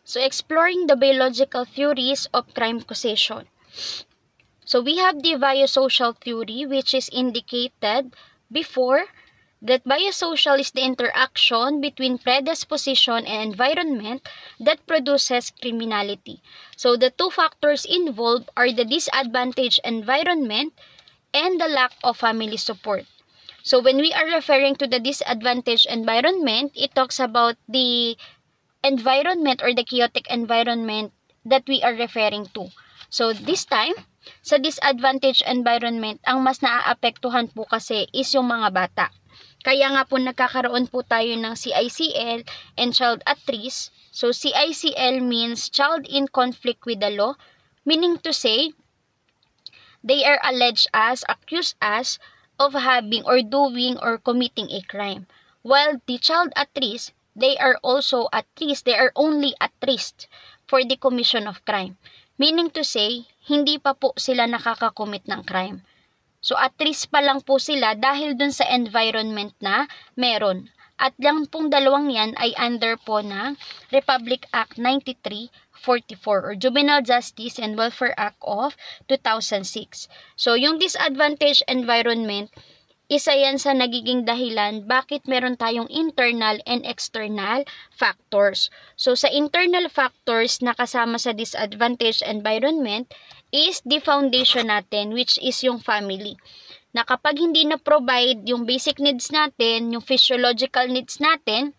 So, exploring the biological theories of crime causation. So, we have the biosocial theory, which is indicated before, that biosocial is the interaction between predisposition and environment that produces criminality. So, the two factors involved are the disadvantaged environment and the lack of family support. So, when we are referring to the disadvantaged environment, it talks about the environment or the chaotic environment that we are referring to. So, this time, sa disadvantaged environment, ang mas naaapektuhan po kasi is yung mga bata. Kaya nga po nagkakaroon po tayo ng CICL and child at risk. So, CICL means child in conflict with the law, meaning to say, they are alleged as, accused as, of having or doing or committing a crime. While the child at risk, they are also at risk, they are only at risk for the commission of crime. Meaning to say, hindi pa po sila nakakakomit ng crime. So, at risk pa lang po sila dahil dun sa environment na meron. At lang pong dalawang yan ay under po ng Republic Act 9344 or Juvenile Justice and Welfare Act of 2006. So, yung disadvantaged environment, isa yan sa nagiging dahilan bakit meron tayong internal and external factors. So, sa internal factors na kasama sa disadvantaged environment is the foundation natin, which is yung family. Na kapag hindi na-provide yung basic needs natin, yung physiological needs natin,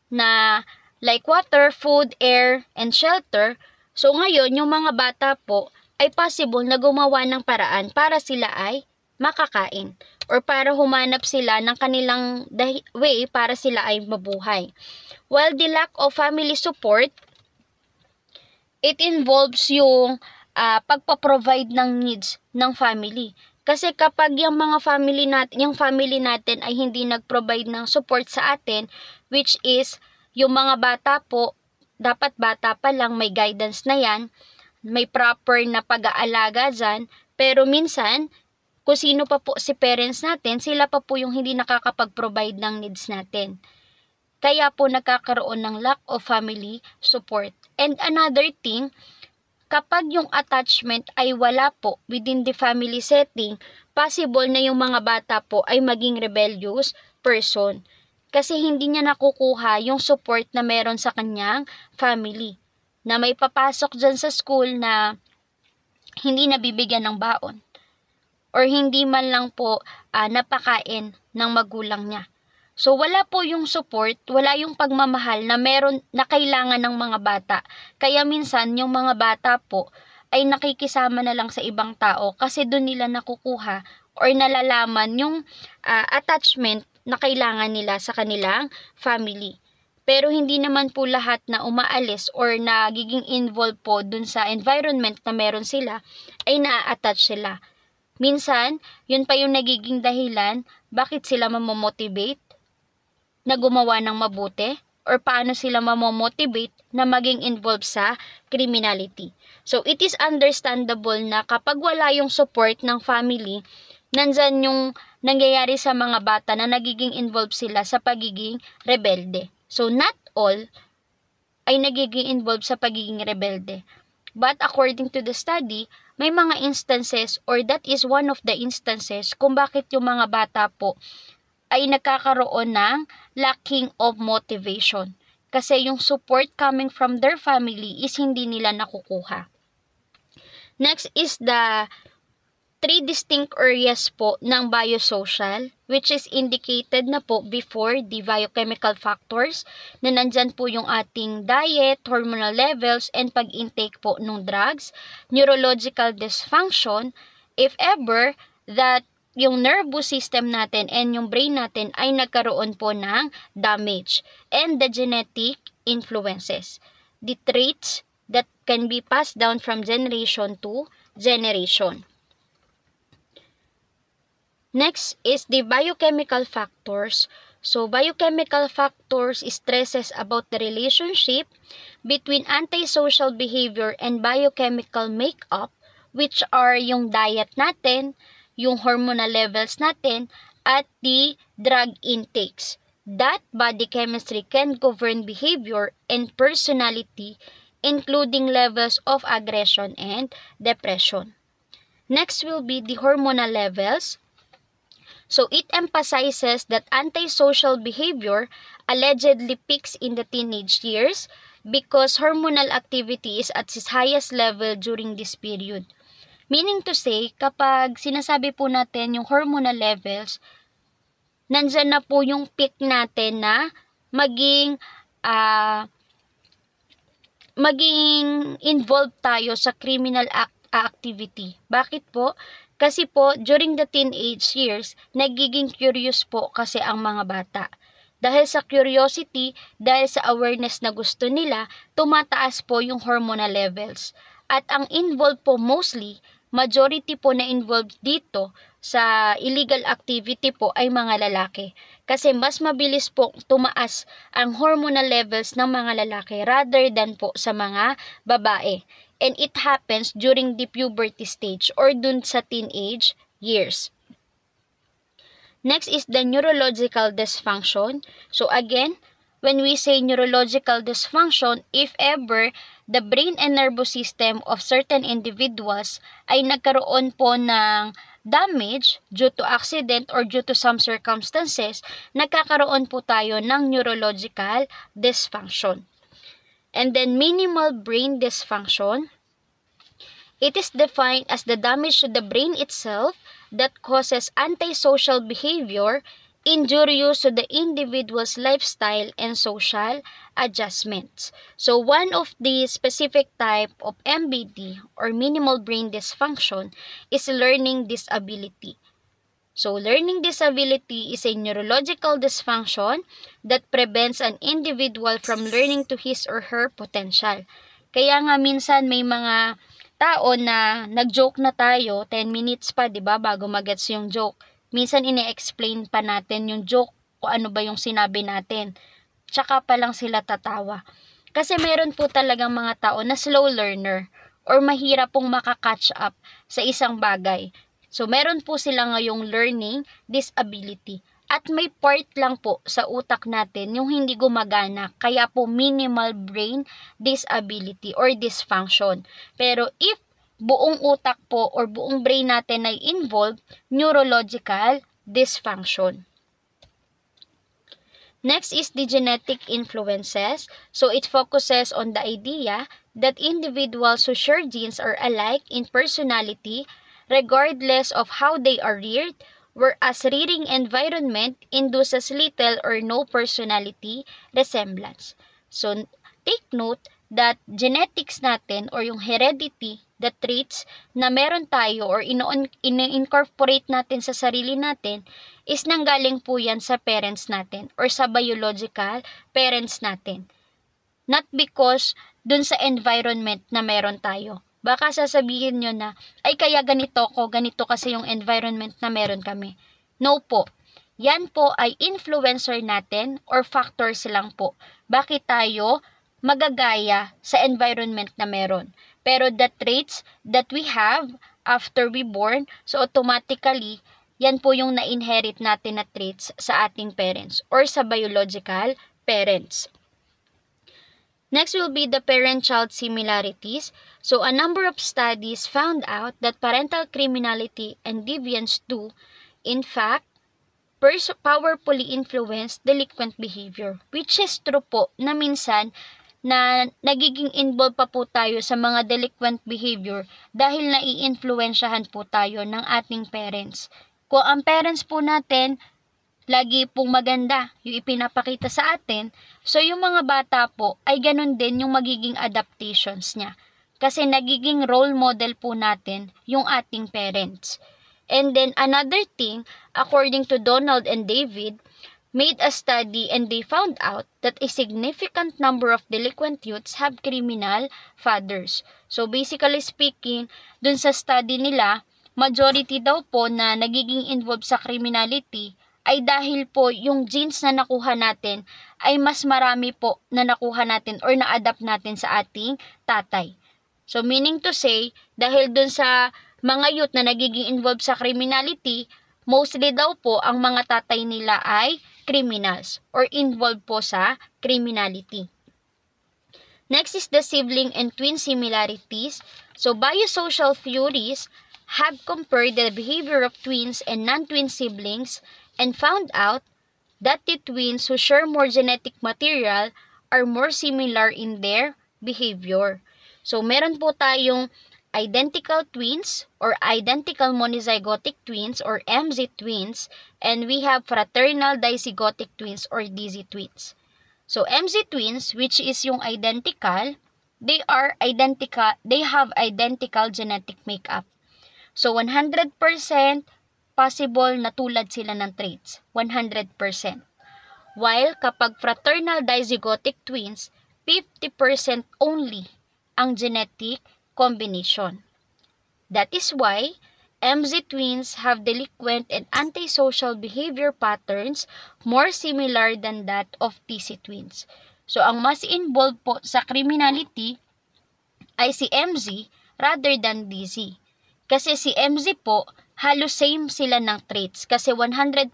na like water, food, air, and shelter, so ngayon, yung mga bata po ay possible na gumawa ng paraan para sila ay makakain or para humanap sila ng kanilang way para sila ay mabuhay. While the lack of family support, it involves yung pagpa-provide ng needs ng family. Kasi kapag yung mga family natin ay hindi nag-provide ng support sa atin, which is yung mga bata po, dapat bata pa lang may guidance na yan, may proper na pag-aalaga dyan, pero minsan, kung sino pa po si parents natin, sila pa po yung hindi nakakapag-provide ng needs natin. Kaya po nagkakaroon ng lack of family support. And another thing, kapag yung attachment ay wala po within the family setting, possible na yung mga bata po ay maging rebellious person. Kasi hindi niya nakukuha yung support na meron sa kanyang family. Na may papasok dyan sa school na hindi nabibigyan ng baon. Or hindi man lang po napakain ng magulang niya. So, wala po yung support, wala yung pagmamahal na meron na kailangan ng mga bata. Kaya minsan, yung mga bata po ay nakikisama na lang sa ibang tao kasi doon nila nakukuha or nalalaman yung attachment na kailangan nila sa kanilang family. Pero hindi naman po lahat na umaalis or nagiging involved po doon sa environment na meron sila ay na-attach sila. Minsan, yun pa yung nagiging dahilan bakit sila mamomotivate na gumawa ng mabuti or paano sila mamomotivate na maging involved sa criminality. So, it is understandable na kapag wala yung support ng family, nandyan yung nangyayari sa mga bata na nagiging involved sila sa pagiging rebelde. So, not all ay nagiging involved sa pagiging rebelde. But according to the study, may mga instances or that is one of the instances kung bakit yung mga bata po ay nagkakaroon ng lacking of motivation. Kasi yung support coming from their family is hindi nila nakukuha. Next is the 3 distinct areas po ng biosocial, which is indicated na po before the biochemical factors, na nandyan po yung ating diet, hormonal levels, and pag-intake po ng drugs, neurological dysfunction, if ever that yung nervous system natin and yung brain natin ay nagkaroon po ng damage, and the genetic influences, the traits that can be passed down from generation to generation. Next is the biochemical factors. So, biochemical factors stresses about the relationship between antisocial behavior and biochemical makeup, which are yung diet natin, yung hormonal levels natin, at the drug intakes. that body chemistry can govern behavior and personality, including levels of aggression and depression. Next will be the hormonal levels. So it emphasizes that antisocial behavior allegedly peaks in the teenage years because hormonal activity is at its highest level during this period. Meaning to say, kapag sinasabi po natin yung hormonal levels, nandyan na po yung peak natin na maging involved tayo sa criminal activity. Bakit po? Kasi po, during the teenage years, nagiging curious po kasi ang mga bata. Dahil sa curiosity, dahil sa awareness na gusto nila, tumataas po yung hormonal levels. At ang involved po mostly, majority po na involved dito sa illegal activity po ay mga lalaki. Kasi mas mabilis po tumaas ang hormonal levels ng mga lalaki rather than po sa mga babae. And it happens during the puberty stage or dun sa teenage years. Next is the neurological dysfunction. So again, when we say neurological dysfunction, if ever the brain and nervous system of certain individuals ay nagkaroon po ng damage due to accident or due to some circumstances, nagkakaroon po tayo ng neurological dysfunction. And then minimal brain dysfunction, it is defined as the damage to the brain itself that causes antisocial behavior, injurious to the individual's lifestyle and social adjustments. So one of the specific type of MBD or minimal brain dysfunction is learning disability. So learning disability is a neurological dysfunction that prevents an individual from learning to his or her potential. Kaya nga minsan may mga tao na nag-joke na tayo, 10 minutes pa, 'di ba, bago magets yung joke. Minsan ini-explain pa natin yung joke kung ano ba yung sinabi natin. Tsaka pa lang sila tatawa. Kasi meron po talagang mga tao na slow learner or mahirap pong makakatch up sa isang bagay. So meron po sila ngayong learning disability. At may part lang po sa utak natin yung hindi gumagana, kaya po minimal brain disability or dysfunction. Pero if buong utak po or buong brain natin ay involved, neurological dysfunction. Next is the genetic influences. So it focuses on the idea that individuals who share genes are alike in personality regardless of how they are reared, whereas rearing environment induces little or no personality resemblance. So, take note that genetics natin or yung heredity, the traits na meron tayo or in-incorporate natin sa sarili natin is nanggaling po yan sa parents natin or sa biological parents natin. Not because dun sa environment na meron tayo. Baka sasabihin nyo na, ay kaya ganito ko, ganito kasi yung environment na meron kami. No po. Yan po ay influencer natin or factors lang po. Bakit tayo magagaya sa environment na meron? Pero the traits that we have after we born, so automatically, yan po yung na-inherit natin na traits sa ating parents or sa biological parents. Next will be the parent-child similarities. So, a number of studies found out that parental criminality and deviance do, in fact, powerfully influence delinquent behavior. Which is true po na minsan na nagiging involved pa po tayo sa mga delinquent behavior dahil nai-influensyahan po tayo ng ating parents. Kung ang parents po natin lagi pong maganda yung ipinapakita sa atin, so yung mga bata po ay ganun din yung magiging adaptations niya. Kasi nagiging role model po natin yung ating parents. And then another thing, according to Donald and David, made a study and they found out that a significant number of delinquent youths have criminal fathers. So basically speaking, dun sa study nila, majority daw po na nagiging involved sa criminality ay dahil po yung genes na nakuha natin ay mas marami po na nakuha natin or na-adapt natin sa ating tatay. So meaning to say, dahil dun sa mga youth na nagiging involved sa criminality, mostly daw po ang mga tatay nila ay criminals or involved po sa criminality. Next is the sibling and twin similarities. So biosocial theories have compared the behavior of twins and non-twin siblings and found out that the twins who share more genetic material are more similar in their behavior. So meron po tayong identical twins or identical monozygotic twins or MZ twins, and we have fraternal dizygotic twins or DZ twins. So MZ twins, which is yung identical, they have identical genetic makeup. So 100% possible na tulad sila ng traits, 100%. While kapag fraternal dizygotic twins, 50% only ang genetic combination. That is why MZ twins have delinquent and antisocial behavior patterns more similar than that of TC twins. So, ang mas involved po sa criminality ay si MZ rather than DZ. Kasi si MZ po, halos same sila ng traits kasi 100%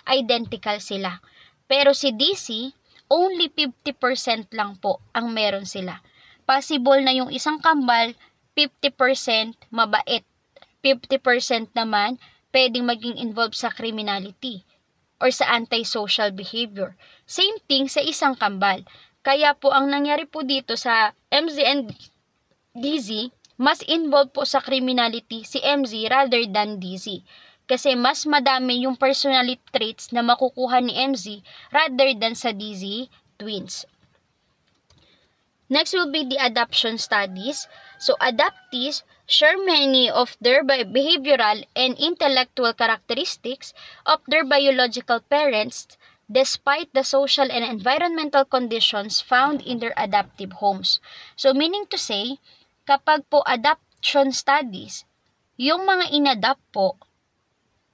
identical sila. Pero si DC, only 50% lang po ang meron sila. Possible na yung isang kambal, 50% mabait. 50% naman pwedeng maging involved sa criminality or sa antisocial behavior. Same thing sa isang kambal. Kaya po ang nangyari po dito sa MZ and DZ, mas involved po sa criminality si MZ rather than DZ. Kasi mas madami yung personality traits na makukuha ni MZ rather than sa DZ twins. Next will be the adoption studies. So, adoptees share many of their behavioral and intellectual characteristics of their biological parents despite the social and environmental conditions found in their adoptive homes. So, meaning to say, kapag po adoption studies, yung mga inadopt po,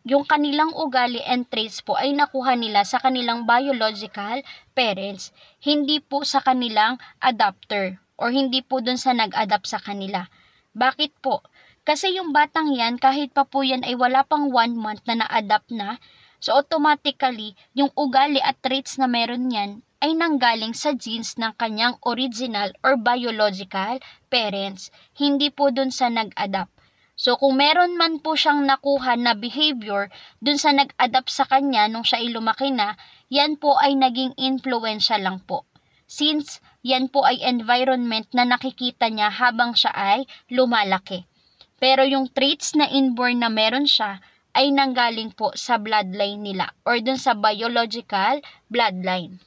yung kanilang ugali and traits po ay nakuha nila sa kanilang biological parents, hindi po sa kanilang adopter or hindi po dun sa nag-adopt sa kanila. Bakit po? Kasi yung batang yan, kahit pa po yan ay wala pang 1 month na na-adopt na, so automatically, yung ugali at traits na meron yan ay nanggaling sa genes ng kanyang original or biological parents, hindi po dun sa nag-adopt. So, kung meron man po siyang nakuha na behavior dun sa nag-adapt sa kanya nung siya ay lumaki na, yan po ay naging influensya lang po. Since yan po ay environment na nakikita niya habang siya ay lumalaki. Pero yung traits na inborn na meron siya ay nanggaling po sa bloodline nila or dun sa biological bloodline.